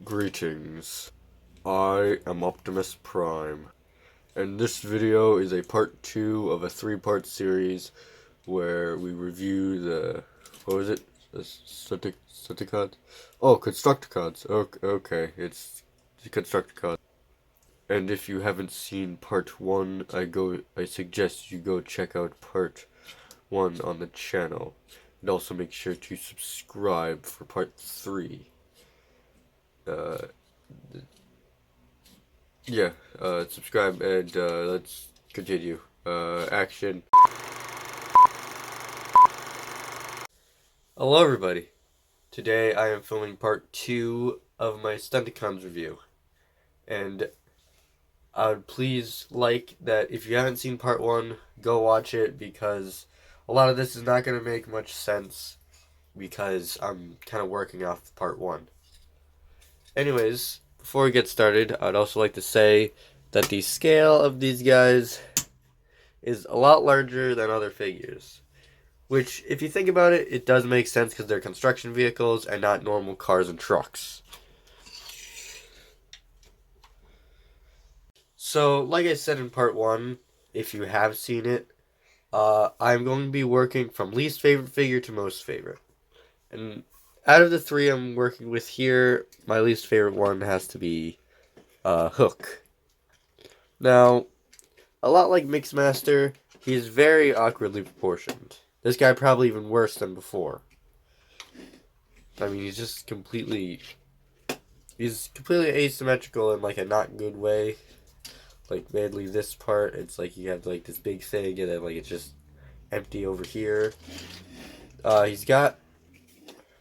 Greetings, I am Optimus Prime, and this video is a part 2 of a 3-part series where we review the, what was it? The Constructicons? Oh, Constructicons. Okay, it's the Constructicons. And if you haven't seen part 1, I suggest you go check out part 1 on the channel. And also make sure to subscribe for part 3. Subscribe and let's continue. Action. Hello everybody. Today I am filming part 2 of my Stunticons review. And I would please like that if you haven't seen part 1, go watch it, because a lot of this is not going to make much sense because I'm kind of working off part 1. Anyways, before we get started, I'd also like to say that the scale of these guys is a lot larger than other figures. Which, if you think about it, it does make sense because they're construction vehicles and not normal cars and trucks. So, like I said in part 1, if you have seen it, I'm going to be working from least favorite figure to most favorite. And out of the 3 I'm working with here, my least favorite one has to be Hook. Now, a lot like Mixmaster, he's very awkwardly proportioned. This guy probably even worse than before. I mean, he's completely asymmetrical in like a not good way. Like mainly this part, it's like you have like this big thing and then like it's just empty over here. He's got,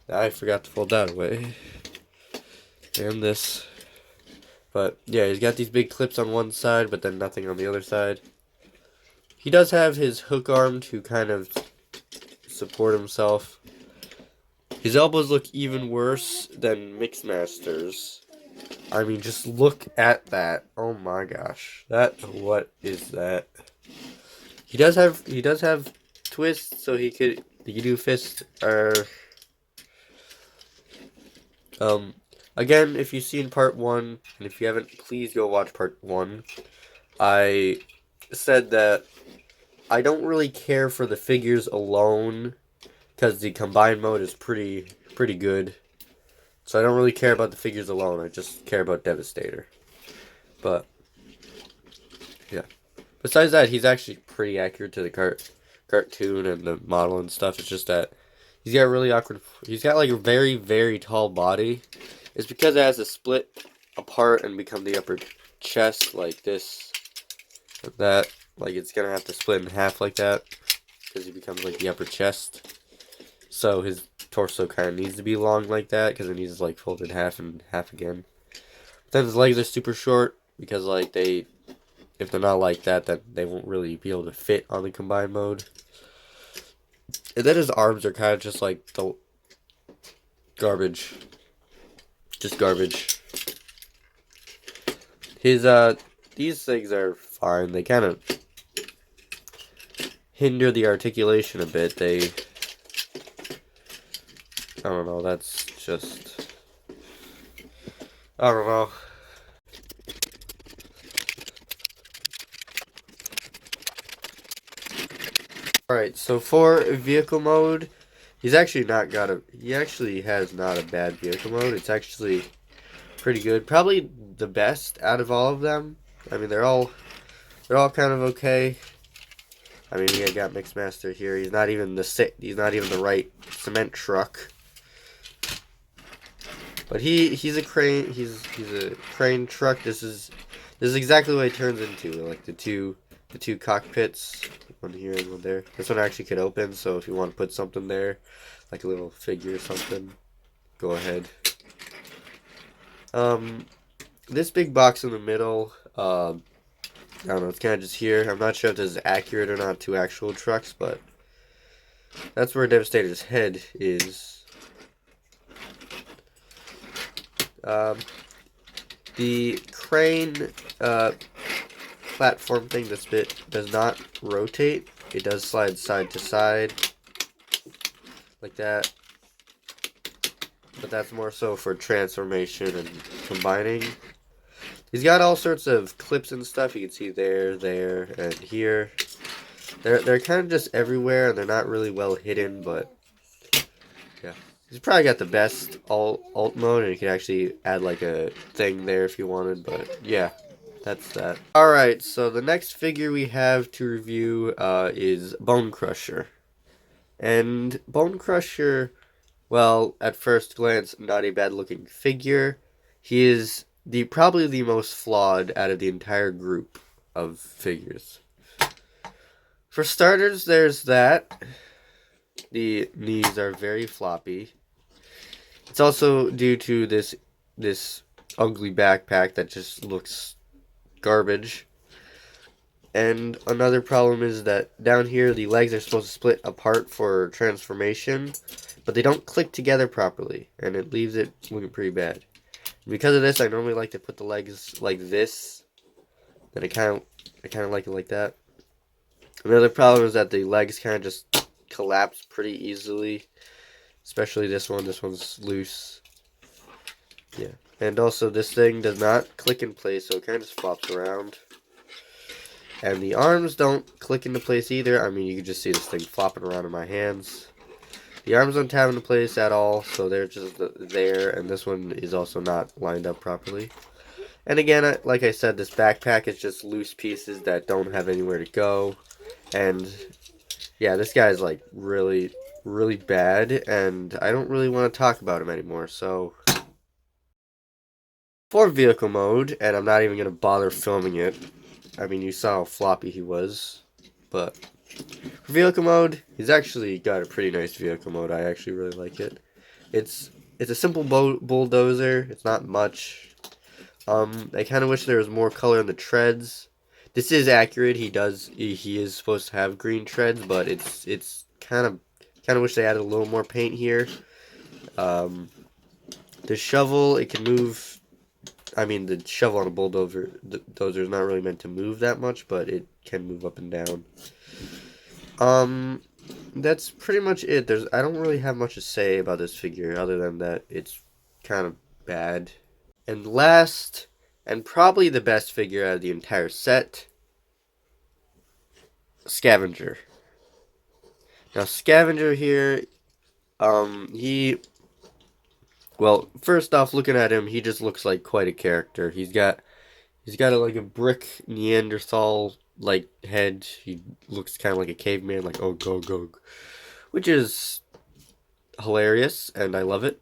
I forgot to fold that away. And this. But yeah, he's got these big clips on one side, but then nothing on the other side. He does have his hook arm to kind of support himself. His elbows look even worse than Mixmaster's. I mean, just look at that. Oh my gosh. What is that? He does have twists, so he could do fist again, if you've seen part 1, and if you haven't, please go watch part 1. I said that I don't really care for the figures alone, because the combined mode is pretty good. So I don't really care about the figures alone, I just care about Devastator. But, yeah. Besides that, he's actually pretty accurate to the cartoon and the model and stuff. It's just that he's got like a very, very tall body. It's because it has to split apart and become the upper chest like this. Like that. Like it's gonna have to split in half like that, because he becomes like the upper chest. So his torso kind of needs to be long like that, because it needs to like fold in half and half again. But then his legs are super short, because like if they're not like that, then they won't really be able to fit on the combined mode. And then his arms are kind of just like the garbage. Just garbage. These things are fine. They kind of hinder the articulation a bit. I don't know, that's just, I don't know. Alright, so for vehicle mode, he actually has not a bad vehicle mode. It's actually pretty good. Probably the best out of all of them. I mean, they're all kind of okay. I mean, we got Mixmaster here. He's not even the right cement truck. But he's a crane. He's a crane truck. This is exactly what it turns into. Like the two cockpits, one here and one there. This one actually could open, so if you want to put something there, like a little figure or something, go ahead. This big box in the middle, I don't know, it's kind of just here. I'm not sure if this is accurate or not to actual trucks, but that's where Devastator's head is. The crane platform thing, this bit does not rotate. It does slide side to side like that. but that's more so for transformation and combining. He's got all sorts of clips and stuff. You can see there, and here. They're kind of just everywhere, and they're not really well hidden, but yeah. He's probably got the best alt mode, and you can actually add like a thing there if you wanted, but yeah, that's that. Alright, so the next figure we have to review is Bone Crusher. And Bone Crusher, well, at first glance, not a bad looking figure. He is probably the most flawed out of the entire group of figures. For starters, there's that. The knees are very floppy. It's also due to this ugly backpack that just looks garbage. And another problem is that down here the legs are supposed to split apart for transformation, but they don't click together properly, and it leaves it looking pretty bad. Because of this, I normally like to put the legs like this, and I kind of like it like that. Another problem is that the legs kind of just collapse pretty easily, especially this one. This one's loose. Yeah, and also this thing does not click in place, so it kind of just flops around. And the arms don't click into place either. I mean, you can just see this thing flopping around in my hands. The arms don't have into place at all, so they're just there, and this one is also not lined up properly. And again, like I said, this backpack is just loose pieces that don't have anywhere to go. And yeah, this guy's like really, really bad, and I don't really want to talk about him anymore, so for vehicle mode, and I'm not even going to bother filming it. I mean, you saw how floppy he was, but for vehicle mode, he's actually got a pretty nice vehicle mode. I actually really like it. It's a simple bulldozer. It's not much. I kind of wish there was more color in the treads. This is accurate. He is supposed to have green treads, but it's kind of wish they added a little more paint here. The shovel, it can move. I mean, the shovel on a bulldozer is not really meant to move that much, but it can move up and down. That's pretty much it. I don't really have much to say about this figure other than that it's kind of bad. And last, and probably the best figure out of the entire set, Scavenger. Now, Scavenger here, well, first off, looking at him, he just looks like quite a character. He's got like a brick Neanderthal like head. He looks kind of like a caveman, like oh go go, which is hilarious, and I love it.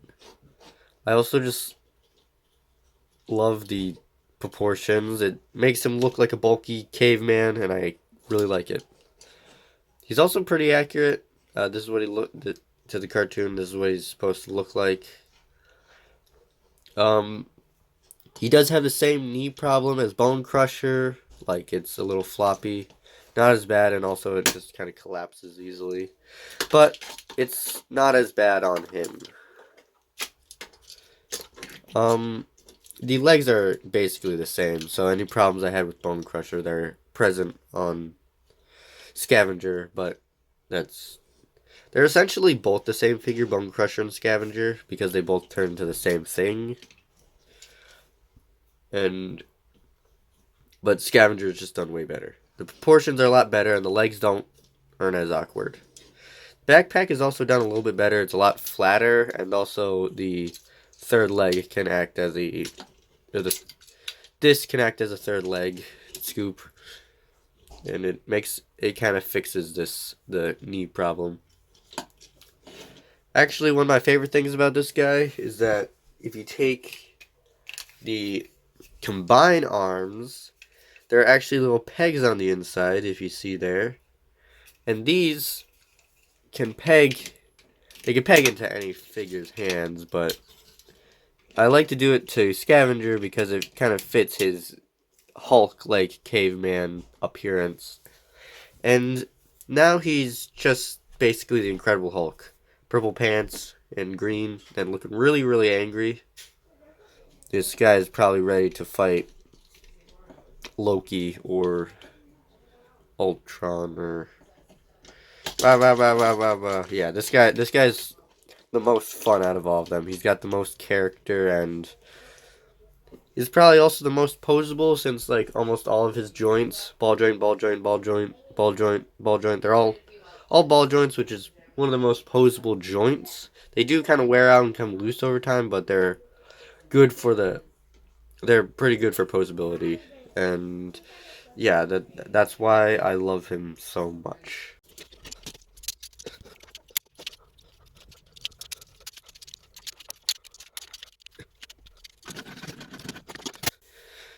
I also just love the proportions. It makes him look like a bulky caveman, and I really like it. He's also pretty accurate. This is what he looked to the cartoon. This is what he's supposed to look like. He does have the same knee problem as Bone Crusher. Like, it's a little floppy. Not as bad, and also it just kind of collapses easily. But it's not as bad on him. The legs are basically the same, so any problems I had with Bone Crusher, they're present on Scavenger, but they're essentially both the same figure, Bone Crusher and Scavenger, because they both turn into the same thing. But Scavenger is just done way better. The proportions are a lot better, and the legs aren't as awkward. Backpack is also done a little bit better. It's a lot flatter, and also the third leg can act as this can act as a third leg scoop, and it kind of fixes the knee problem. Actually, one of my favorite things about this guy is that if you take the combined arms, there are actually little pegs on the inside, if you see there. And these can peg into any figure's hands, but I like to do it to Scavenger because it kind of fits his Hulk-like caveman appearance. And now he's just basically the Incredible Hulk. Purple pants and green and looking really, really angry. This guy is probably ready to fight Loki or Ultron or yeah, this guy's the most fun out of all of them. He's got the most character, and he's probably also the most posable, since like almost all of his joints, ball joint, ball joint, ball joint, ball joint, ball joint, they're all ball joints, which is one of the most posable joints. They do kind of wear out and come loose over time, but good for they're pretty good for posability. And yeah, that's why I love him so much.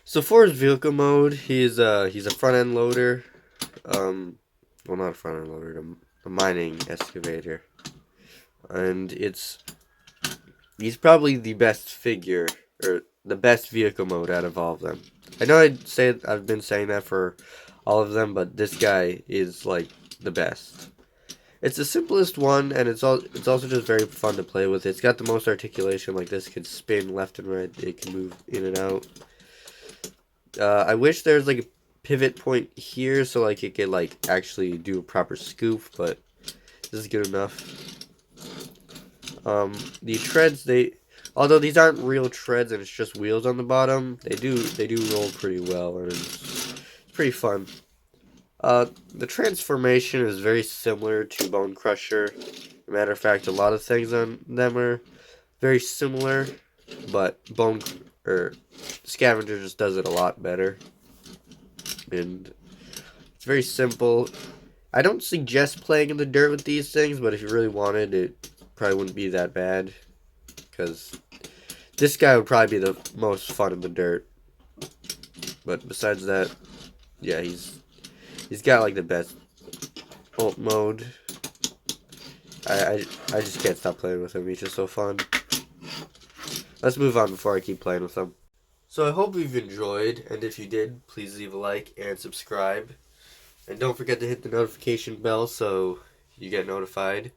So for his vehicle mode, he's a front end loader. Well, not a front end loader, a mining excavator, and he's probably the best figure, or the best vehicle mode out of all of them. I know I've been saying that for all of them, but this guy is like the best. It's the simplest one, and it's also just very fun to play with. It's got the most articulation. Like, this could spin left and right. It can move in and out. I wish there's like a pivot point here, so like it could like actually do a proper scoop, but this is good enough. The treads, although these aren't real treads and it's just wheels on the bottom, they do roll pretty well, and it's pretty fun. The transformation is very similar to Bone Crusher. Matter of fact, a lot of things on them are very similar, but Scavenger just does it a lot better. And it's very simple. I don't suggest playing in the dirt with these things, but if you really wanted, it probably wouldn't be that bad, because this guy would probably be the most fun in the dirt. But besides that, yeah, he's got like the best ult mode. I just can't stop playing with him. He's just so fun. Let's move on before I keep playing with him. So I hope you've enjoyed, and if you did, please leave a like and subscribe. And don't forget to hit the notification bell so you get notified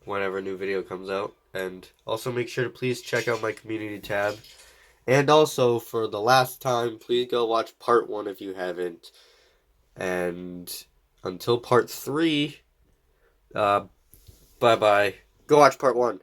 whenever a new video comes out. And also make sure to please check out my community tab. And also, for the last time, please go watch part 1 if you haven't. And until part 3, bye-bye. Go watch part 1.